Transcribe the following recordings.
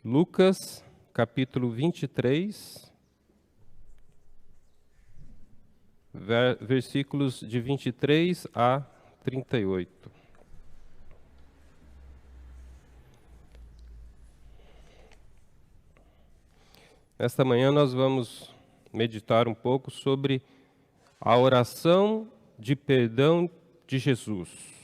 Lucas, capítulo 23, versículos de 23 a 38. Nesta manhã nós vamos meditar um pouco sobre a oração de perdão de Jesus.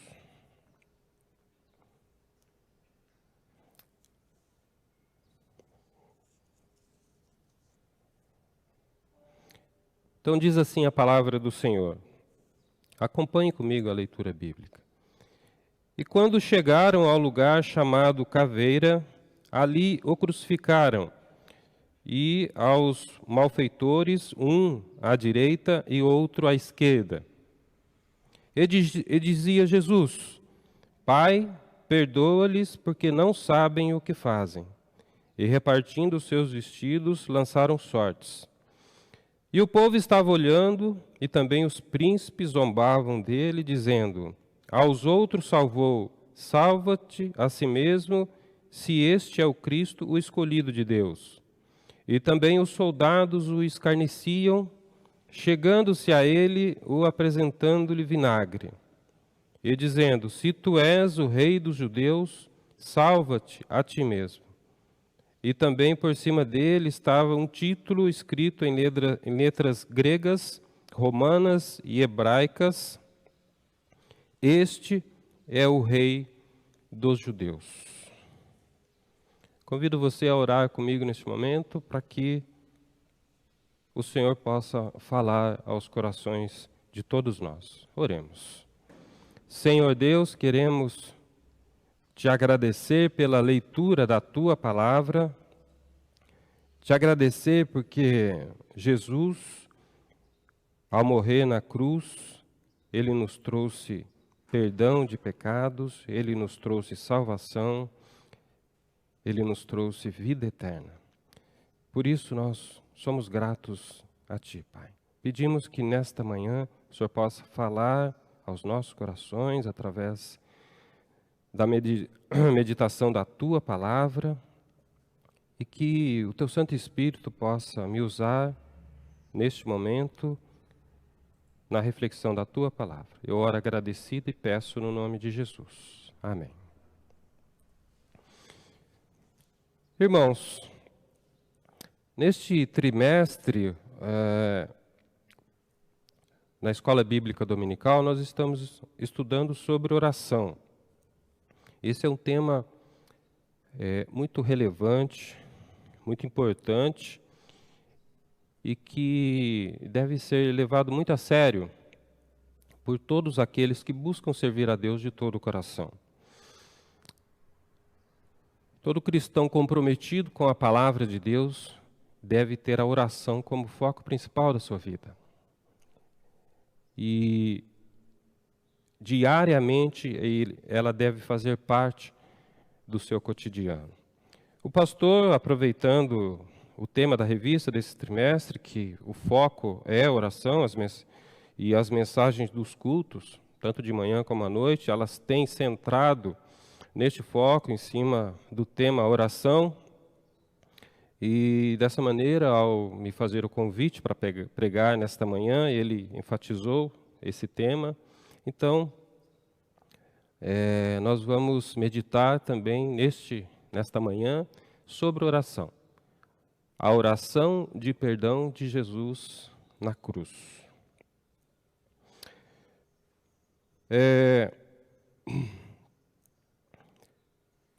Então diz assim a palavra do Senhor. Acompanhe comigo a leitura bíblica. E quando chegaram ao lugar chamado Caveira, ali o crucificaram, e aos malfeitores, um à direita e outro à esquerda. E dizia Jesus: Pai, perdoa-lhes, porque não sabem o que fazem. E repartindo os seus vestidos, lançaram sortes. E o povo estava olhando, e também os príncipes zombavam dele, dizendo: Aos outros salvou, salva-te a si mesmo, se este é o Cristo, o escolhido de Deus. E também os soldados o escarneciam, chegando-se a ele, o apresentando-lhe vinagre. E dizendo: Se tu és o rei dos judeus, salva-te a ti mesmo. E também por cima dele estava um título escrito em letras gregas, romanas e hebraicas: Este é o rei dos judeus. Convido você a orar comigo neste momento para que o Senhor possa falar aos corações de todos nós. Oremos. Senhor Deus, queremos te agradecer pela leitura da tua palavra, te agradecer porque Jesus, ao morrer na cruz, ele nos trouxe perdão de pecados, ele nos trouxe salvação, ele nos trouxe vida eterna. Por isso nós somos gratos a ti, Pai. Pedimos que nesta manhã o Senhor possa falar aos nossos corações através da meditação da tua palavra e que o teu Santo Espírito possa me usar neste momento na reflexão da tua palavra. Eu oro agradecido e peço no nome de Jesus. Amém. Irmãos, neste trimestre, na Escola Bíblica Dominical, nós estamos estudando sobre oração. Esse é um tema muito relevante, muito importante e que deve ser levado muito a sério por todos aqueles que buscam servir a Deus de todo o coração. Todo cristão comprometido com a palavra de Deus deve ter a oração como foco principal da sua vida. E diariamente ela deve fazer parte do seu cotidiano. O pastor, aproveitando o tema da revista desse trimestre, que o foco é a oração, e as mensagens dos cultos, tanto de manhã como à noite, elas têm centrado neste foco em cima do tema oração. E dessa maneira, ao me fazer o convite para pregar nesta manhã, ele enfatizou esse tema. Então, nós vamos meditar também nesta manhã sobre oração. A oração de perdão de Jesus na cruz.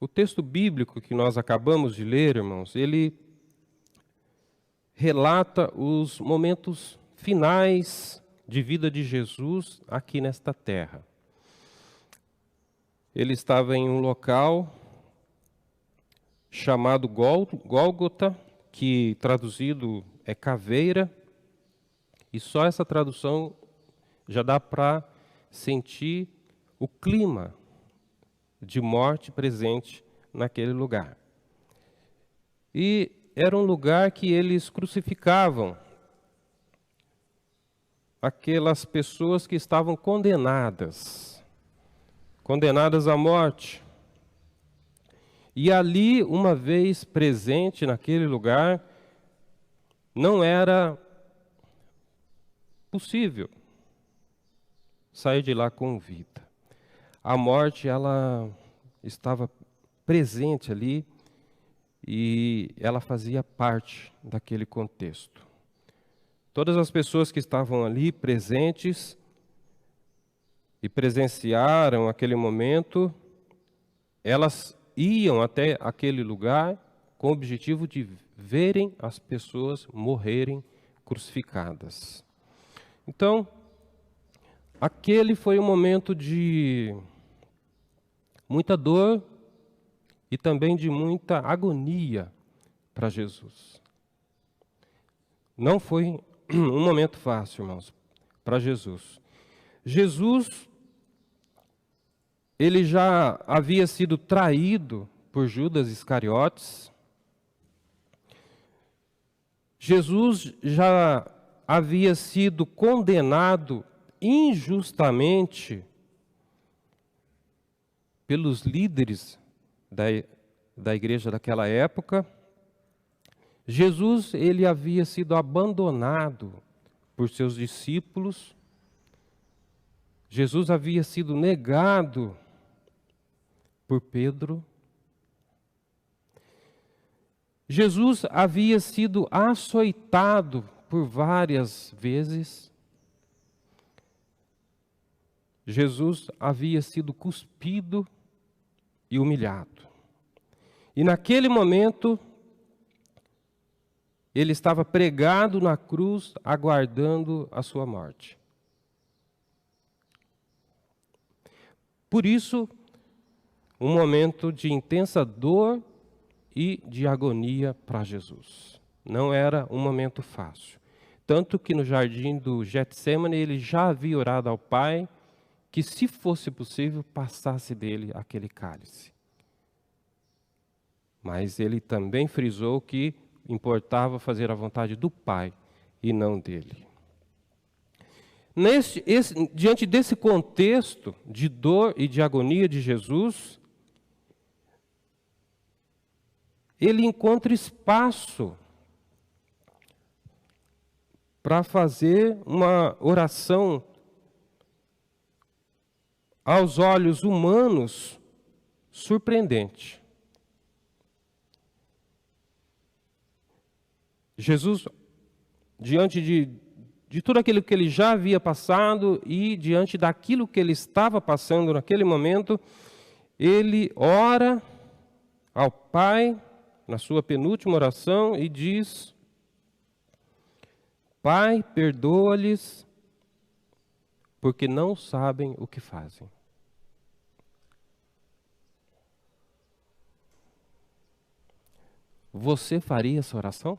O texto bíblico que nós acabamos de ler, irmãos, ele relata os momentos finais de vida de Jesus aqui nesta terra. Ele estava em um local chamado Gólgota, que traduzido é caveira, e só essa tradução já dá para sentir o clima de morte presente naquele lugar. E era um lugar que eles crucificavam aquelas pessoas que estavam condenadas à morte. E ali, uma vez presente naquele lugar, não era possível sair de lá com vida. A morte, ela estava presente ali e ela fazia parte daquele contexto. Todas as pessoas que estavam ali presentes e presenciaram aquele momento, elas iam até aquele lugar com o objetivo de verem as pessoas morrerem crucificadas. Então, aquele foi um momento de muita dor e também de muita agonia para Jesus. Não foi um momento fácil, irmãos, para Jesus. Jesus, ele já havia sido traído por Judas Iscariotes. Jesus já havia sido condenado injustamente pelos líderes da igreja daquela época. Jesus, ele havia sido abandonado por seus discípulos. Jesus havia sido negado por Pedro. Jesus havia sido açoitado por várias vezes. Jesus havia sido cuspido e humilhado. E naquele momento, ele estava pregado na cruz, aguardando a sua morte. Por isso, um momento de intensa dor e de agonia para Jesus. Não era um momento fácil. Tanto que no jardim do Getsêmani ele já havia orado ao Pai que, se fosse possível, passasse dele aquele cálice. Mas ele também frisou que importava fazer a vontade do Pai e não dele. Diante desse contexto de dor e de agonia de Jesus, ele encontra espaço para fazer uma oração aos olhos humanos surpreendente. Jesus, diante de tudo aquilo que ele já havia passado e diante daquilo que ele estava passando naquele momento, ele ora ao Pai, na sua penúltima oração, e diz: Pai, perdoa-lhes, porque não sabem o que fazem. Você faria essa oração?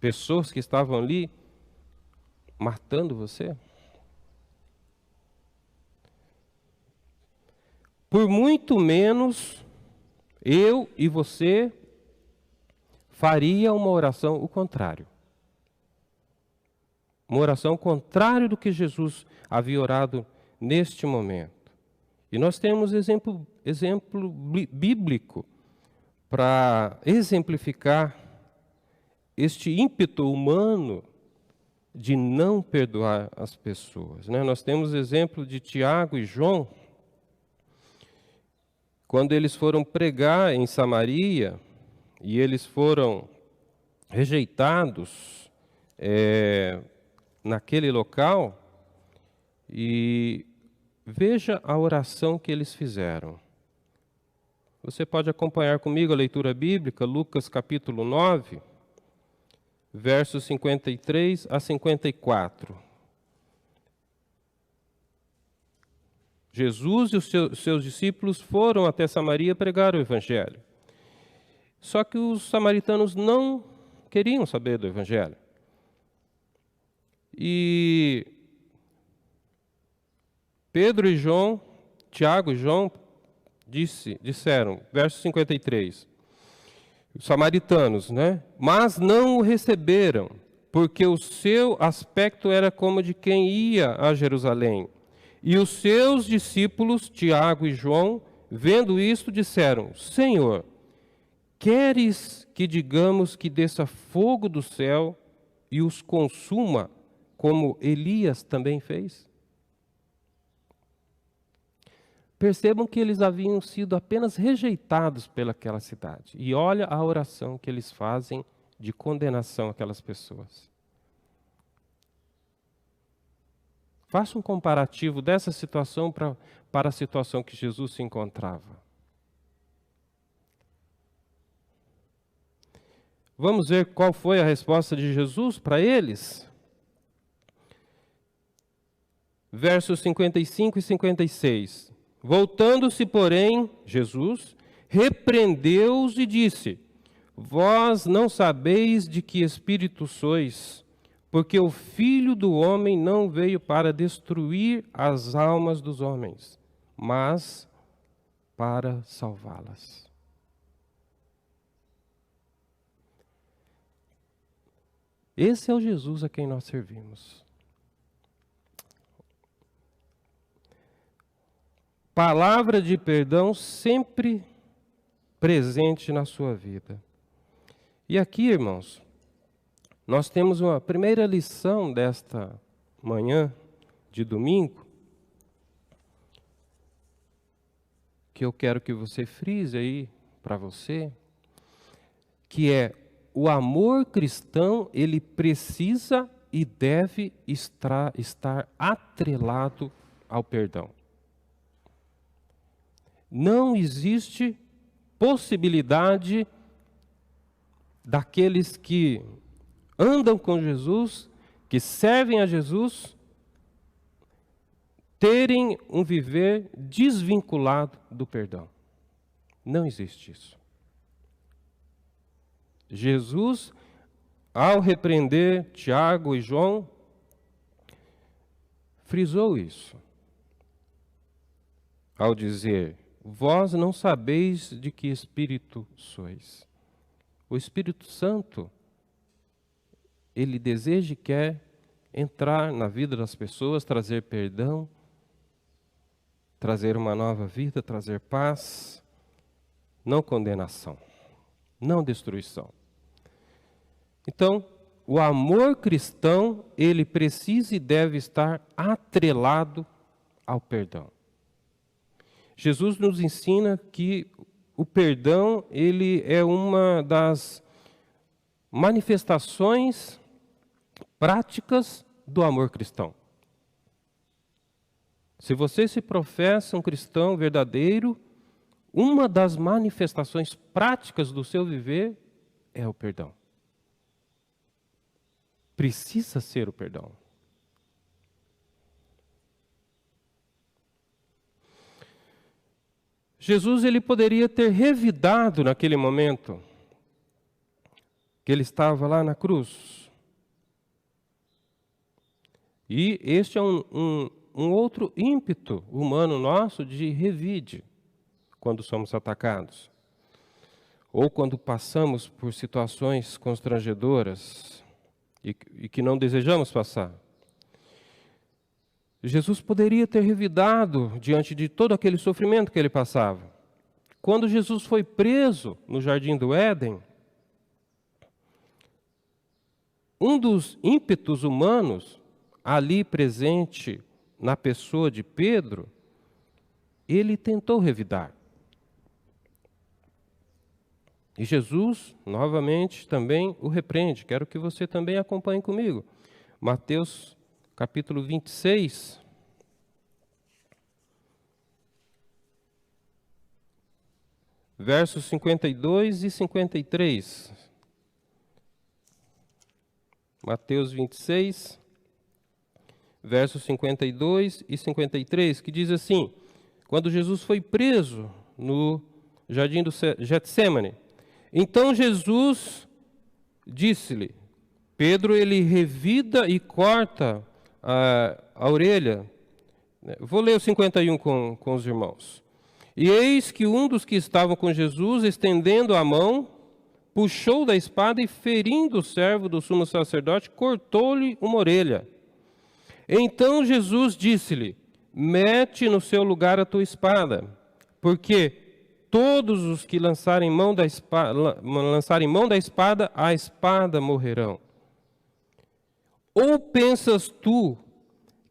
Pessoas que estavam ali matando você? Por muito menos, eu e você faria uma oração o contrário. Uma oração contrária do que Jesus havia orado neste momento. E nós temos exemplo bíblico para exemplificar este ímpeto humano de não perdoar as pessoas, né? Nós temos exemplo de Tiago e João, quando eles foram pregar em Samaria e eles foram rejeitados naquele local, e veja a oração que eles fizeram. Você pode acompanhar comigo a leitura bíblica, Lucas capítulo 9, versos 53 a 54. Jesus e os seus discípulos foram até Samaria pregar o Evangelho. Só que os samaritanos não queriam saber do Evangelho. E Pedro e João, Tiago e João disseram, verso 53, os samaritanos, né? Mas não o receberam, porque o seu aspecto era como de quem ia a Jerusalém. E os seus discípulos, Tiago e João, vendo isto, disseram: Senhor, queres que digamos que desça fogo do céu e os consuma, como Elias também fez? Percebam que eles haviam sido apenas rejeitados pelaquela cidade. E olha a oração que eles fazem de condenação àquelas pessoas. Faça um comparativo dessa situação para a situação que Jesus se encontrava. Vamos ver qual foi a resposta de Jesus para eles? Versos 55 e 56. Voltando-se, porém, Jesus repreendeu-os e disse: Vós não sabeis de que espírito sois, porque o Filho do Homem não veio para destruir as almas dos homens, mas para salvá-las. Esse é o Jesus a quem nós servimos. Palavra de perdão sempre presente na sua vida. E aqui, irmãos, nós temos uma primeira lição desta manhã de domingo, que eu quero que você frise aí para você, que é: o amor cristão, ele precisa e deve estar atrelado ao perdão. Não existe possibilidade daqueles que andam com Jesus, que servem a Jesus, terem um viver desvinculado do perdão. Não existe isso. Jesus, ao repreender Tiago e João, frisou isso. Ao dizer: Vós não sabeis de que espírito sois. O Espírito Santo, ele deseja e quer entrar na vida das pessoas, trazer perdão, trazer uma nova vida, trazer paz, não condenação, não destruição. Então, o amor cristão, ele precisa e deve estar atrelado ao perdão. Jesus nos ensina que o perdão, ele é uma das manifestações práticas do amor cristão. Se você se professa um cristão verdadeiro, uma das manifestações práticas do seu viver é o perdão. Precisa ser o perdão. Jesus, ele poderia ter revidado naquele momento que ele estava lá na cruz. E este é um outro ímpeto humano nosso de revide quando somos atacados. Ou quando passamos por situações constrangedoras e que não desejamos passar. Jesus poderia ter revidado diante de todo aquele sofrimento que ele passava. Quando Jesus foi preso no Jardim do Éden, um dos ímpetos humanos ali presente na pessoa de Pedro, ele tentou revidar. E Jesus, novamente, também o repreende. Quero que você também acompanhe comigo. Mateus capítulo 26. Versos 52 e 53. Mateus 26, versos 52 e 53, que diz assim: quando Jesus foi preso no jardim do Getsêmani, então Jesus disse-lhe, Pedro, ele revida e corta a orelha. Vou ler o 51 com os irmãos. E eis que um dos que estavam com Jesus, estendendo a mão, puxou da espada e, ferindo o servo do sumo sacerdote, cortou-lhe uma orelha. Então Jesus disse-lhe, mete no seu lugar a tua espada, porque todos os que lançarem mão da espada, a espada morrerão. Ou pensas tu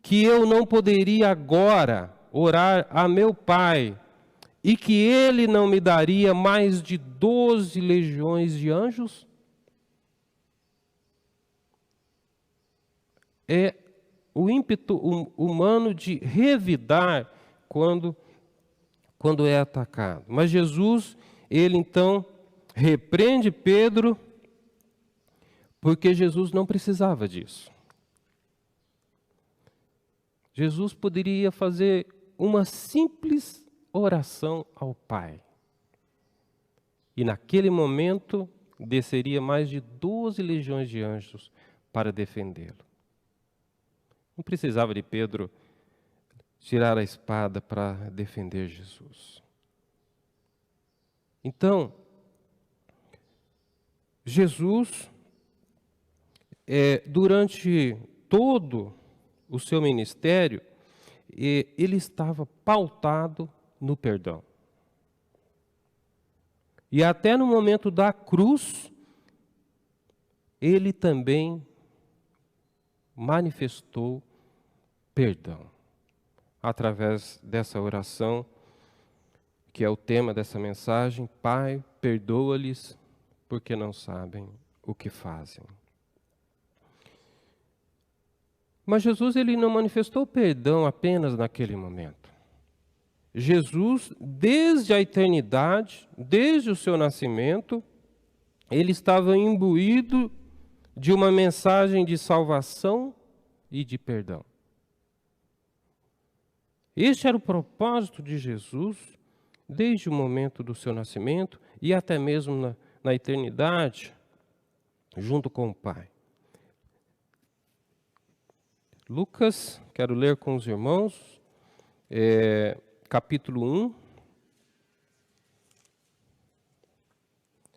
que eu não poderia agora orar a meu Pai, e que ele não me daria mais de 12 legiões de anjos? É o ímpeto humano de revidar quando é atacado. Mas Jesus, ele então repreende Pedro, porque Jesus não precisava disso. Jesus poderia fazer uma simples oração ao Pai. E naquele momento, desceria mais de 12 legiões de anjos para defendê-lo. Não precisava de Pedro tirar a espada para defender Jesus. Então, Jesus, durante todo o seu ministério, ele estava pautado no perdão. E até no momento da cruz, ele também manifestou perdão, através dessa oração, que é o tema dessa mensagem: Pai, perdoa-lhes, porque não sabem o que fazem. Mas Jesus, ele não manifestou perdão apenas naquele momento. Jesus, desde a eternidade, desde o seu nascimento, ele estava imbuído de uma mensagem de salvação e de perdão. Este era o propósito de Jesus, desde o momento do seu nascimento e até mesmo na eternidade, junto com o Pai. Lucas, quero ler com os irmãos, capítulo 1,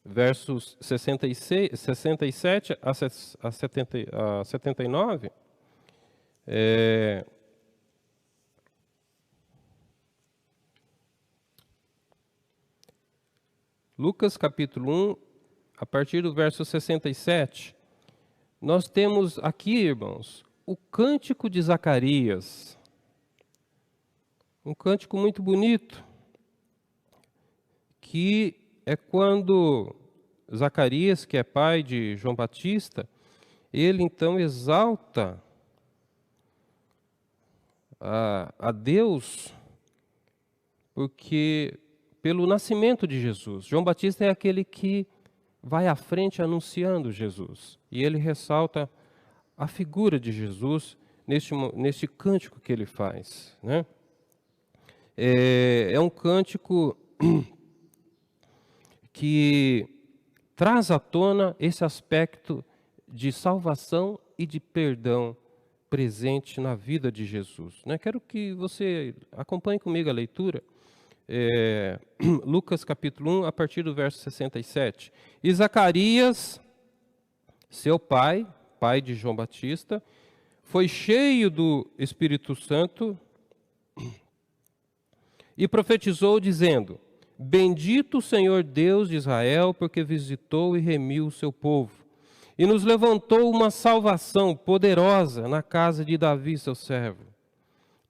versos 67 a 79. Lucas, capítulo 1, a partir do verso 67, nós temos aqui, irmãos, o cântico de Zacarias. Um cântico muito bonito, que é quando Zacarias, que é pai de João Batista, ele então exalta a Deus, porque pelo nascimento de Jesus. João Batista é aquele que vai à frente anunciando Jesus. E ele ressalta a figura de Jesus neste cântico que ele faz, né? É um cântico que traz à tona esse aspecto de salvação e de perdão presente na vida de Jesus, né? Quero que você acompanhe comigo a leitura. Lucas capítulo 1, a partir do verso 67. E Zacarias, seu pai de João Batista, foi cheio do Espírito Santo e profetizou dizendo: Bendito o Senhor Deus de Israel, porque visitou e remiu o seu povo, e nos levantou uma salvação poderosa na casa de Davi, seu servo,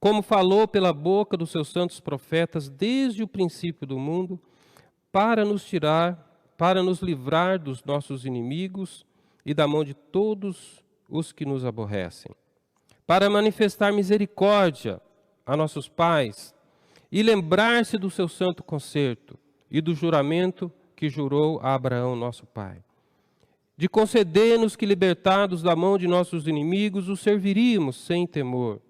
como falou pela boca dos seus santos profetas desde o princípio do mundo, para nos livrar dos nossos inimigos e da mão de todos os que nos aborrecem, para manifestar misericórdia a nossos pais e lembrar-se do seu santo concerto e do juramento que jurou a Abraão, nosso pai, de conceder-nos que, libertados da mão de nossos inimigos, os serviríamos sem temor,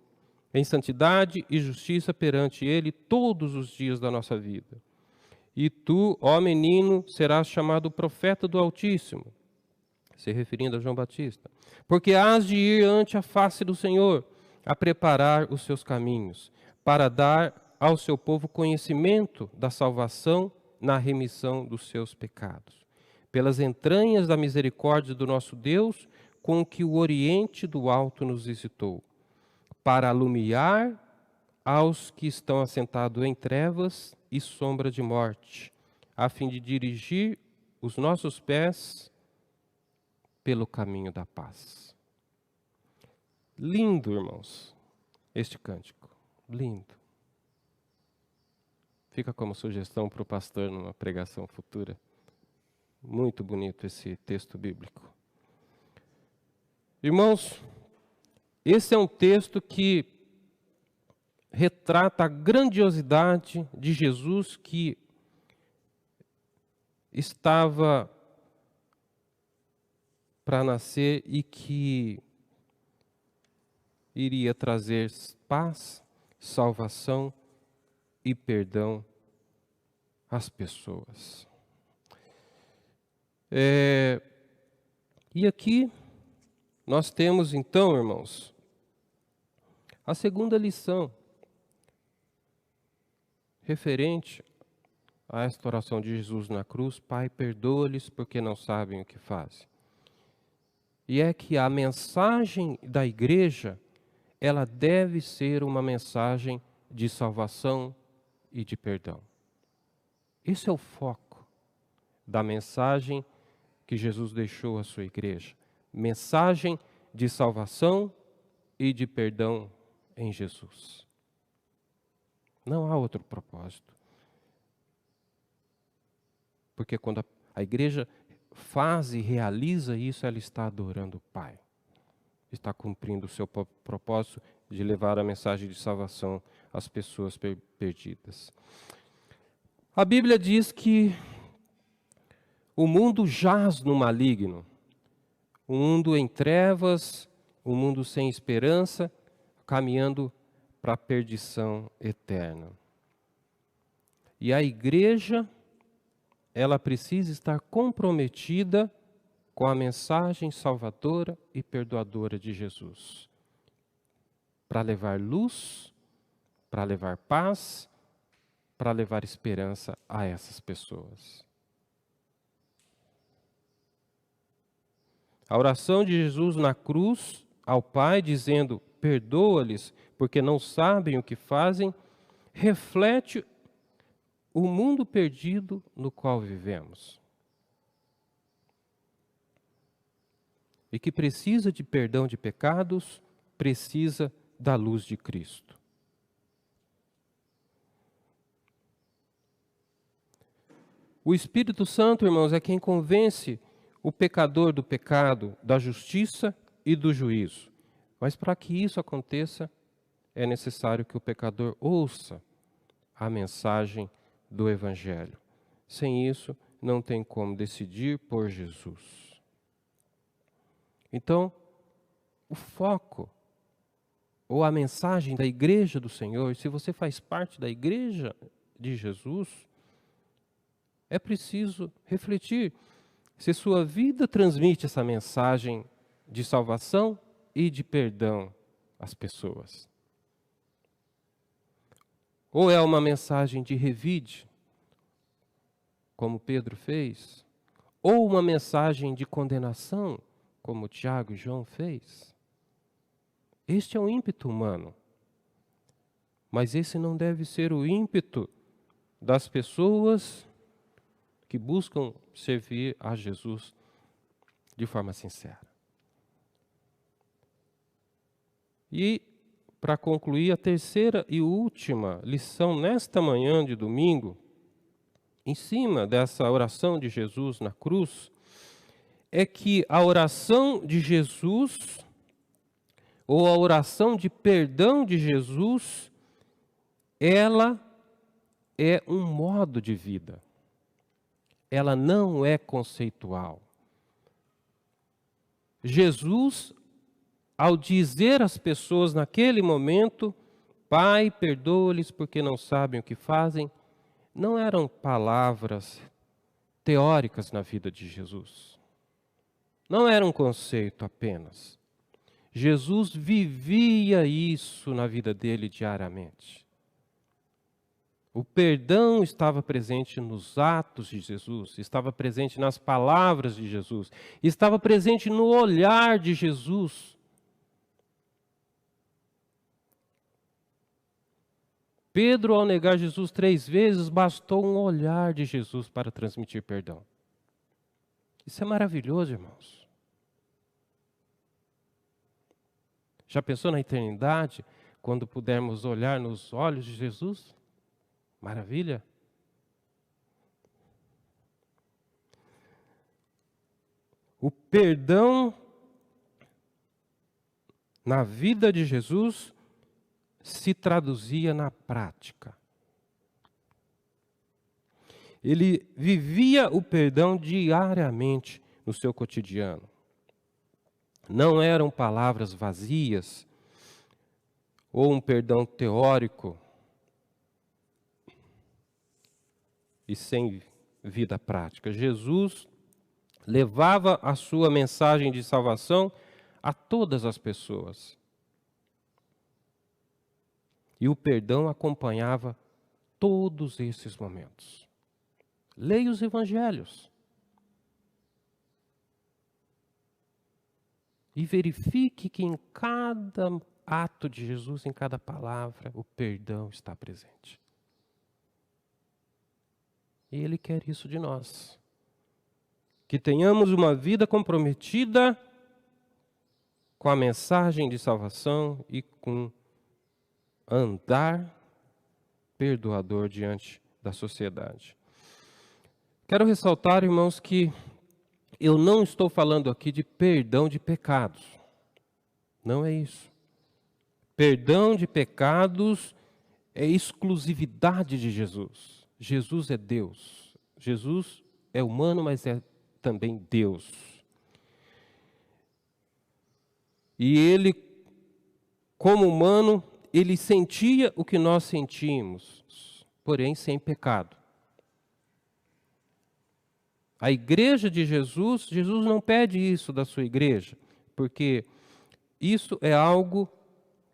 em santidade e justiça perante Ele todos os dias da nossa vida. E tu, ó menino, serás chamado profeta do Altíssimo, se referindo a João Batista, porque hás de ir ante a face do Senhor, a preparar os seus caminhos, para dar ao seu povo conhecimento da salvação na remissão dos seus pecados, pelas entranhas da misericórdia do nosso Deus, com que o Oriente do Alto nos visitou, para alumiar aos que estão assentados em trevas e sombra de morte, a fim de dirigir os nossos pés pelo caminho da paz. Lindo, irmãos, este cântico. Lindo. Fica como sugestão para o pastor numa pregação futura. Muito bonito esse texto bíblico. Irmãos, esse é um texto que retrata a grandiosidade de Jesus, que estava para nascer e que iria trazer paz, salvação e perdão às pessoas. E aqui nós temos então, irmãos, a segunda lição referente a esta oração de Jesus na cruz: Pai, perdoa-lhes porque não sabem o que fazem. E é que a mensagem da igreja, ela deve ser uma mensagem de salvação e de perdão. Esse é o foco da mensagem que Jesus deixou à sua igreja. Mensagem de salvação e de perdão em Jesus. Não há outro propósito. Porque quando a igreja faz e realiza isso, ela está adorando o Pai. Está cumprindo o seu propósito de levar a mensagem de salvação às pessoas perdidas. A Bíblia diz que o mundo jaz no maligno, o mundo em trevas, o mundo sem esperança, caminhando para a perdição eterna. E a igreja, ela precisa estar comprometida com a mensagem salvadora e perdoadora de Jesus, para levar luz, para levar paz, para levar esperança a essas pessoas. A oração de Jesus na cruz ao Pai, dizendo: perdoa-lhes porque não sabem o que fazem, reflete o mundo perdido no qual vivemos. E que precisa de perdão de pecados, precisa da luz de Cristo. O Espírito Santo, irmãos, é quem convence o pecador do pecado, da justiça e do juízo. Mas para que isso aconteça, é necessário que o pecador ouça a mensagem do Evangelho. Sem isso, não tem como decidir por Jesus. Então, o foco, ou a mensagem da igreja do Senhor, se você faz parte da igreja de Jesus, é preciso refletir se sua vida transmite essa mensagem de salvação e de perdão às pessoas. Ou é uma mensagem de revide, como Pedro fez, ou uma mensagem de condenação, como Tiago e João fez. Este é o ímpeto humano. Mas esse não deve ser o ímpeto das pessoas que buscam servir a Jesus de forma sincera. E, para concluir, a terceira e última lição nesta manhã de domingo, em cima dessa oração de Jesus na cruz, é que a oração de Jesus, ou a oração de perdão de Jesus, ela é um modo de vida. Ela não é conceitual. Jesus, ao dizer às pessoas naquele momento: Pai, perdoa-lhes porque não sabem o que fazem, não eram palavras teóricas na vida de Jesus. Não era um conceito apenas. Jesus vivia isso na vida dele diariamente. O perdão estava presente nos atos de Jesus, estava presente nas palavras de Jesus, estava presente no olhar de Jesus. Pedro, ao negar Jesus 3 vezes, bastou um olhar de Jesus para transmitir perdão. Isso é maravilhoso, irmãos. Já pensou na eternidade, quando pudermos olhar nos olhos de Jesus? Maravilha. O perdão na vida de Jesus se traduzia na prática. Ele vivia o perdão diariamente no seu cotidiano. Não eram palavras vazias ou um perdão teórico e sem vida prática. Jesus levava a sua mensagem de salvação a todas as pessoas. E o perdão acompanhava todos esses momentos. Leia os evangelhos. E verifique que em cada ato de Jesus, em cada palavra, o perdão está presente. E Ele quer isso de nós. Que tenhamos uma vida comprometida com a mensagem de salvação e com andar perdoador diante da sociedade. Quero ressaltar, irmãos, que eu não estou falando aqui de perdão de pecados. Não é isso. Perdão de pecados é exclusividade de Jesus. Jesus é Deus. Jesus é humano, mas é também Deus. E Ele, como humano, Ele sentia o que nós sentimos, porém sem pecado. A igreja de Jesus, Jesus não pede isso da sua igreja, porque isso é algo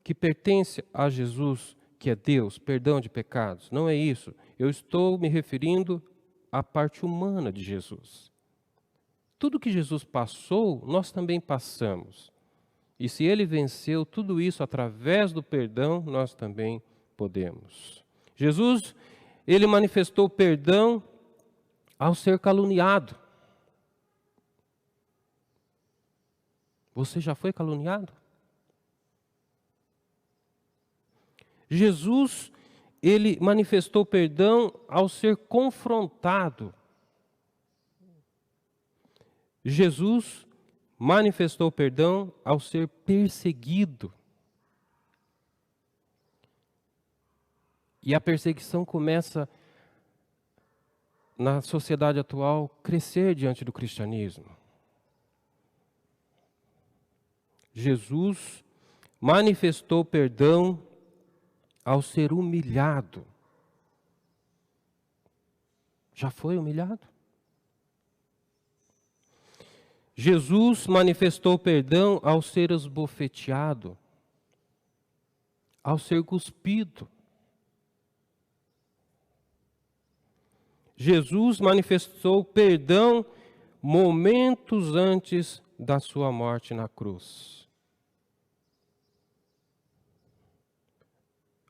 que pertence a Jesus, que é Deus, perdão de pecados. Não é isso. Eu estou me referindo à parte humana de Jesus. Tudo que Jesus passou, nós também passamos. E se Ele venceu tudo isso através do perdão, nós também podemos. Jesus, Ele manifestou perdão ao ser caluniado. Você já foi caluniado? Jesus, Ele manifestou perdão ao ser confrontado. Jesus manifestou perdão ao ser perseguido. E a perseguição começa, na sociedade atual, crescer diante do cristianismo. Jesus manifestou perdão ao ser humilhado. Já foi humilhado? Jesus manifestou perdão ao ser esbofeteado, ao ser cuspido. Jesus manifestou perdão momentos antes da sua morte na cruz.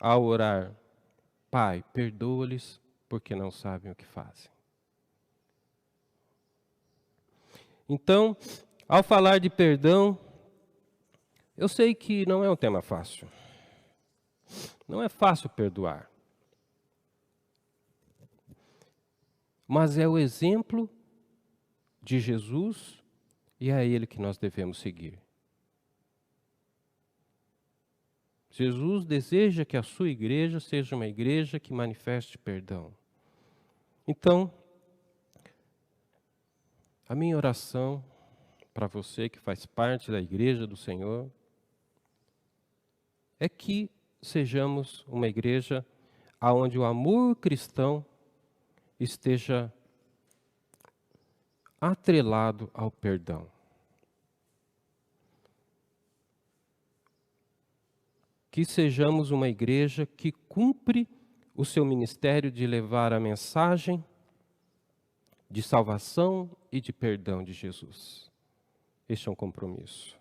Ao orar, Pai, perdoa-lhes porque não sabem o que fazem. Então, ao falar de perdão, eu sei que não é um tema fácil. Não é fácil perdoar. Mas é o exemplo de Jesus e é Ele que nós devemos seguir. Jesus deseja que a sua igreja seja uma igreja que manifeste perdão. Então, a minha oração para você que faz parte da igreja do Senhor é que sejamos uma igreja onde o amor cristão esteja atrelado ao perdão. Que sejamos uma igreja que cumpre o seu ministério de levar a mensagem de salvação e de perdão de Jesus. Este é um compromisso.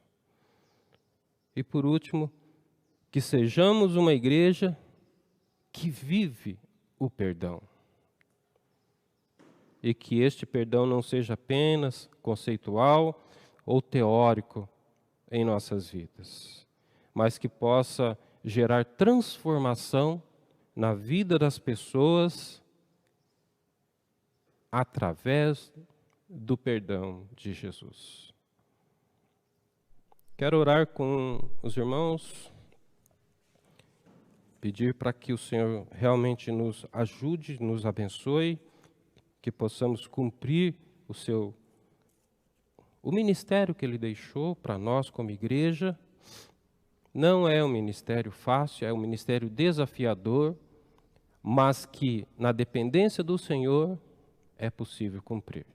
E por último, que sejamos uma igreja que vive o perdão. E que este perdão não seja apenas conceitual ou teórico em nossas vidas, mas que possa gerar transformação na vida das pessoas através do perdão de Jesus. Quero orar com os irmãos, pedir para que o Senhor realmente nos ajude, nos abençoe, que possamos cumprir o ministério que Ele deixou para nós como igreja. Não é um ministério fácil, é um ministério desafiador, mas que, na dependência do Senhor, é possível cumprir.